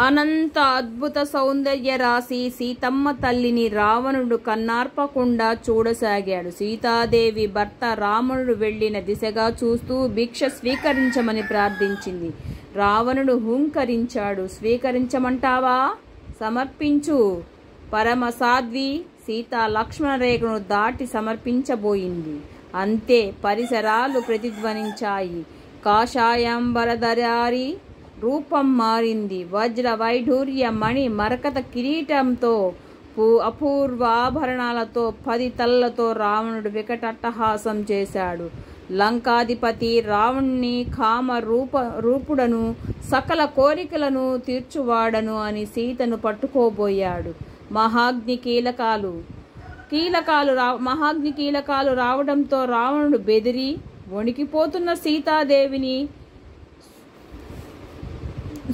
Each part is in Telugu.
అనంత అద్భుత సౌందర్య రాశి సీతమ్మ తల్లిని రావణుడు కన్నార్పకుండా చూడసాగాడు. సీతాదేవి భర్త రావణుడు వెళ్లిన దిశగా చూస్తూ భిక్ష స్వీకరించమని ప్రార్థించింది. రావణుడు హుంకరించాడు. స్వీకరించమంటావా? సమర్పించు. పరమ సాధ్వి సీత లక్ష్మణ రేఖను దాటి సమర్పించబోయింది. అంతే, పరిసరాలు ప్రతిధ్వనించాయి. కాషాయాంబరధారి రూపం మారింది. వజ్ర వైఢూర్య మణి మరకత కిరీటంతో అపూర్వాభరణాలతో 10 తలలతో రావణుడు వికటట్టహాసం చేశాడు. లంకాధిపతి రావణుని కామ రూపుడను, సకల కోరికలను తీర్చువాడను అని సీతను పట్టుకోబోయాడు. మహాగ్ని కీలకాలు రావడంతో రావణుడు బెదిరి వణికిపోతున్న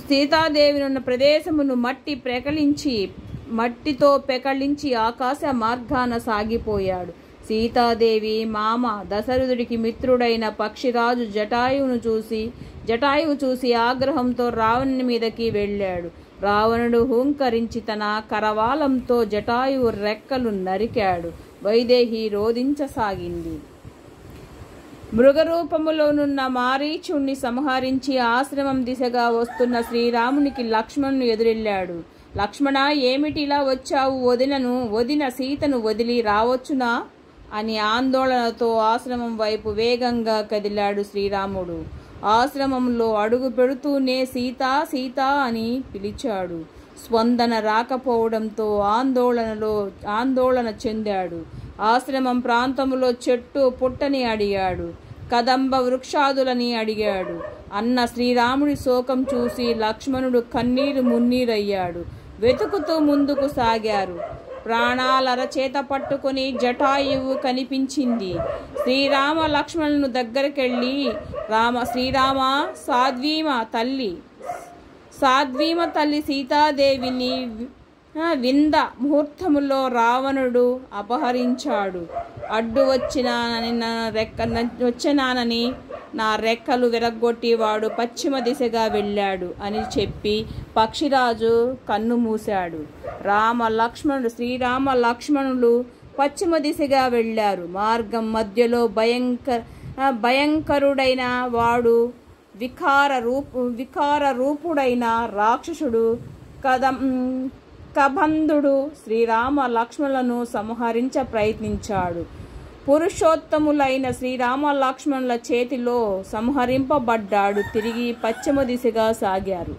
సీతాదేవినున్న ప్రదేశమును మట్టితో పెకలించి ఆకాశ మార్గాన సాగిపోయాడు. సీతాదేవి మామ దశరథుడికి మిత్రుడైన పక్షిరాజు జటాయువు చూసి ఆగ్రహంతో రావణుని మీదకి వెళ్ళాడు. రావణుడు హుంకరించి తన కరవాలంతో జటాయువు రెక్కలు నరికాడు. వైదేహి రోధించసాగింది. మృగరూపములోనున్న మారీచుణ్ణి సంహరించి ఆశ్రమం దిశగా వస్తున్న శ్రీరామునికి లక్ష్మణుడు ఎదురెళ్ళాడు. లక్ష్మణ, ఏమిటిలా వచ్చావు? వదిన సీతను వదిలి రావచ్చునా అని ఆందోళనతో ఆశ్రమం వైపు వేగంగా కదిలాడు శ్రీరాముడు. ఆశ్రమంలో అడుగు పెడుతూనే సీతా సీతా అని పిలిచాడు. స్పందన రాకపోవడంతో ఆందోళన చెందాడు. ఆశ్రమం ప్రాంతంలో చెట్టు పుట్టని అడిగాడు. కదంబ వృక్షాదులని అడిగాడు. అన్న శ్రీరాముడి శోకం చూసి లక్ష్మణుడు కన్నీరు మున్నీరయ్యాడు. వెతుకుతూ ముందుకు సాగారు. ప్రాణాలరచేత పట్టుకుని జటాయువు కనిపించింది. శ్రీరామ లక్ష్మణులను దగ్గరకెళ్ళి శ్రీరామ, సాధ్వీమ తల్లి సీతాదేవిని వింద ముహూర్తములో రావణుడు అపహరించాడు. అడ్డు వచ్చినానని నా రెక్కలు విరగ్గొట్టి వాడు పశ్చిమ దిశగా వెళ్ళాడు అని చెప్పి పక్షిరాజు కన్ను మూశాడు. శ్రీరామ లక్ష్మణులు పశ్చిమ దిశగా వెళ్ళారు. మార్గం మధ్యలో భయంకరుడైన వాడు వికార రూపుడైన రాక్షసుడు కబంధుడు శ్రీరామ లక్ష్మణులను సంహరించ ప్రయత్నించాడు. పురుషోత్తములైన శ్రీరామ లక్ష్మణుల చేతిలో సంహరింపబడ్డాడు. తిరిగి పశ్చిమ దిశగా సాగారు.